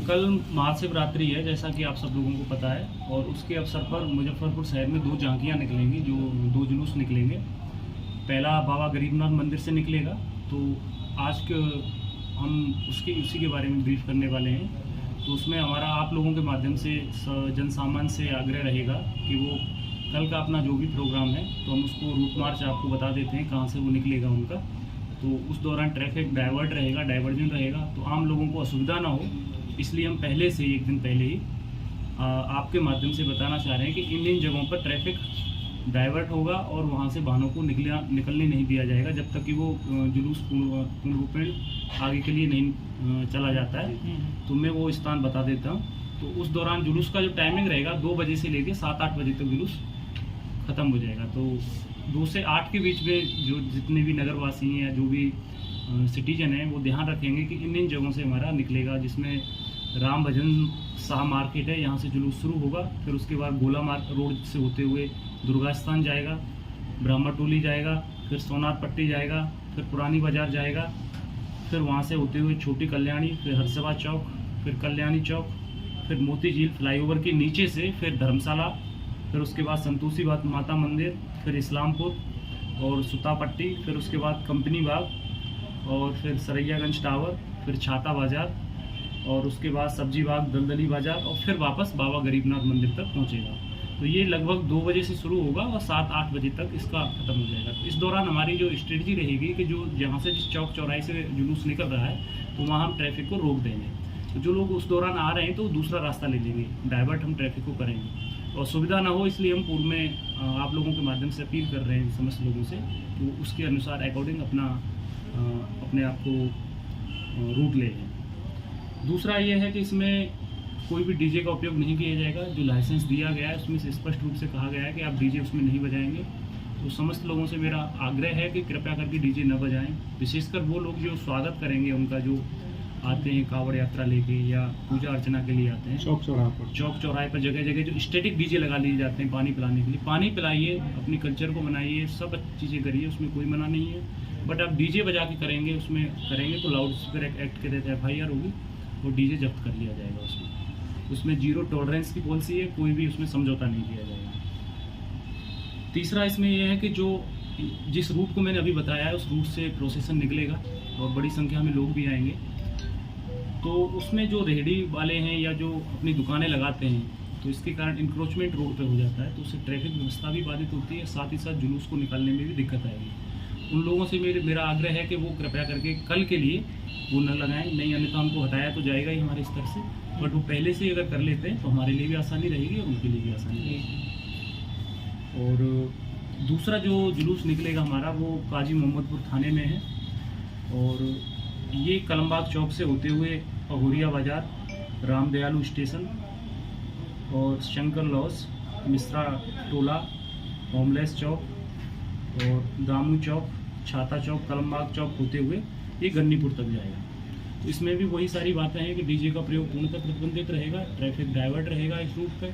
कल महाशिवरात्रि है, जैसा कि आप सब लोगों को पता है, और उसके अवसर पर मुजफ्फरपुर शहर में 2 झांकियाँ निकलेंगी, जो 2 जुलूस निकलेंगे। पहला बाबा गरीबनाथ मंदिर से निकलेगा, तो आज के हम उसी के बारे में ब्रीफ करने वाले हैं। तो उसमें हमारा आप लोगों के माध्यम से जन सामान्य से आग्रह रहेगा कि वो कल का अपना जो भी प्रोग्राम है, तो हम उसको रूट मार्च आपको बता देते हैं कहाँ से वो निकलेगा उनका। तो उस दौरान ट्रैफिक डाइवर्जन रहेगा, तो आम लोगों को असुविधा ना हो, इसलिए हम पहले से ही, एक दिन पहले ही आपके माध्यम से बताना चाह रहे हैं कि इन जगहों पर ट्रैफिक डाइवर्ट होगा और वहाँ से वाहनों को निकलने नहीं दिया जाएगा जब तक कि वो जुलूस पूर्ण रूपेण आगे के लिए नहीं चला जाता है। तो मैं वो स्थान बता देता हूँ। तो उस दौरान जुलूस का जो टाइमिंग रहेगा 2 बजे से लेकर 7-8 बजे तक जुलूस ख़त्म हो जाएगा। तो 2 से 8 के बीच में जो जितने भी नगरवासी हैं या जो भी सिटीजन हैं, वो ध्यान रखेंगे कि इन जगहों से हमारा निकलेगा, जिसमें राम भजन शाह मार्केट है, यहाँ से जुलूस शुरू होगा। फिर उसके बाद गोला मार्ग रोड से होते हुए दुर्गा स्थान जाएगा, ब्राह्मण टोली जाएगा, फिर सोनार पट्टी जाएगा, फिर पुरानी बाजार जाएगा, फिर वहाँ से होते हुए छोटी कल्याणी, फिर हरसभा चौक, फिर कल्याणी चौक, फिर मोती झील फ्लाईओवर के नीचे से फिर धर्मशाला, फिर उसके बाद संतोषी माता मंदिर, फिर इस्लामपुर और सुतापट्टी, फिर उसके बाद कंपनी बाग और फिर सरैयागंज टावर, फिर छाता बाजार और उसके बाद सब्जी बाग, दलदली बाजार और फिर वापस बाबा गरीबनाथ मंदिर तक पहुंचेगा। तो ये लगभग 2 बजे से शुरू होगा और 7-8 बजे तक इसका ख़त्म हो जाएगा। तो इस दौरान हमारी जो स्ट्रेटजी रहेगी कि जो जहाँ से जिस चौक चौराहे से जुलूस निकल रहा है, तो वहाँ हम ट्रैफिक को रोक देंगे। तो जो लोग उस दौरान आ रहे हैं तो दूसरा रास्ता ले लेंगे, डाइवर्ट हम ट्रैफिक को करेंगे और सुविधा ना हो, इसलिए हम पूर्व में आप लोगों के माध्यम से अपील कर रहे हैं समस्त लोगों से, तो उसके अनुसार अकॉर्डिंग अपने आप को रूट ले लें। दूसरा ये है कि इसमें कोई भी डीजे का उपयोग नहीं किया जाएगा। जो लाइसेंस दिया गया है उसमें से स्पष्ट रूप से कहा गया है कि आप डीजे उसमें नहीं बजाएंगे। तो समस्त लोगों से मेरा आग्रह है कि कृपया करके डीजे न बजाएं, विशेषकर वो लोग जो स्वागत करेंगे उनका, जो आते हैं कांवड़ यात्रा लेके या पूजा अर्चना के लिए आते हैं चौक चौराहे पर जगह जगह जो स्टैटिक डीजे लगा लिए जाते हैं पानी पिलाने के लिए। पानी पिलाइए, अपनी कल्चर को मनाइए, सब चीज़ें करिए, उसमें कोई मना नहीं है। बट आप डीजे बजा के करेंगे तो लाउड स्पीकर एक्ट के तहत FIR होगी और डीजे जब्त कर लिया जाएगा। उसमें 0 टॉलरेंस की पॉलिसी है, कोई भी उसमें समझौता नहीं किया जाएगा। तीसरा इसमें यह है कि जो जिस रूट को मैंने अभी बताया है, उस रूट से प्रोसेसन निकलेगा और बड़ी संख्या में लोग भी आएंगे। तो उसमें जो रेहड़ी वाले हैं या जो अपनी दुकानें लगाते हैं, तो इसके कारण इंक्रोचमेंट रोड पे हो जाता है, तो उससे ट्रैफिक व्यवस्था भी बाधित होती है, साथ ही साथ जुलूस को निकालने में भी दिक्कत आएगी। उन लोगों से मेरा आग्रह है कि वो कृपया करके कल के लिए वो न लगाएं, नहीं अन्यथा हमको हटाया तो जाएगा ही हमारे स्तर से, बट वो पहले से अगर कर लेते हैं तो हमारे लिए भी आसानी रहेगी और उनके लिए भी आसानी रहेगी। और दूसरा जो जुलूस निकलेगा हमारा, वो काजी मोहम्मदपुर थाने में है और ये कलमबाग चौक से होते हुए पहुरिया बाजार, रामदयालु स्टेशन और शंकर लॉज, मिश्रा टोला, होमलेस चौक और दामू चौक, छाता चौक, कलमबाग चौक होते हुए ये गन्नीपुर तक जाएगा। तो इसमें भी वही सारी बातें हैं कि डीजे का प्रयोग पूर्णतः प्रतिबंधित रहेगा, ट्रैफिक डाइवर्ट रहेगा इस रूट पे,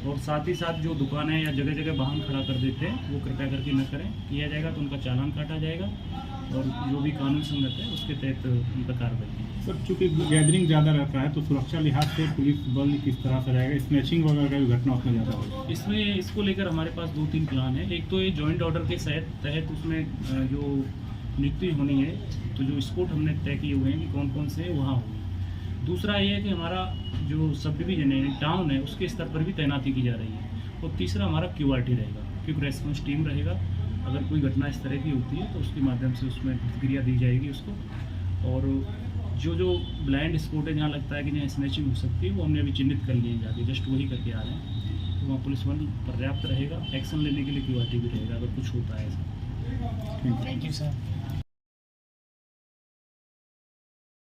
और साथ ही साथ जो दुकानें या जगह जगह वाहन खड़ा कर देते हैं वो कृपया करके न करें। किया जाएगा तो उनका चालान काटा जाएगा और जो भी कानून संगत है उसके तहत उनका कार्रवाई की। सर, चूँकि गैदरिंग ज़्यादा रहता है तो सुरक्षा लिहाज से पुलिस बल किस तरह से रहेगा? स्नैचिंग वगैरह का भी घटना उसमें ज़्यादा होगा? इसमें इसको लेकर हमारे पास 2-3 प्लान है। एक तो ये जॉइंट ऑर्डर के तहत उसमें जो नियुक्ति होनी है, तो जो स्पॉट हमने तय किए हुए हैं कि कौन कौन से वहाँ होंगे। दूसरा ये है कि हमारा जो सब डिवीजन है, टाउन है, उसके स्तर पर भी तैनाती की जा रही है। और तीसरा हमारा QRT रहेगा, क्विक रेस्पॉन्स टीम रहेगा। अगर कोई घटना इस तरह की होती है तो उसके माध्यम से उसमें प्रतिक्रिया दी जाएगी उसको। और जो ब्लाइंड स्पॉट है, जहाँ लगता है कि जहाँ स्नैचिंग हो सकती है, वो हमने अभी चिन्हित कर लिए जाके, जस्ट वही करके आ रहे हैं। तो वहाँ पुलिस बल पर्याप्त रहेगा, एक्शन लेने के लिए QRT भी रहेगा अगर कुछ होता है ऐसा। Thank you sir.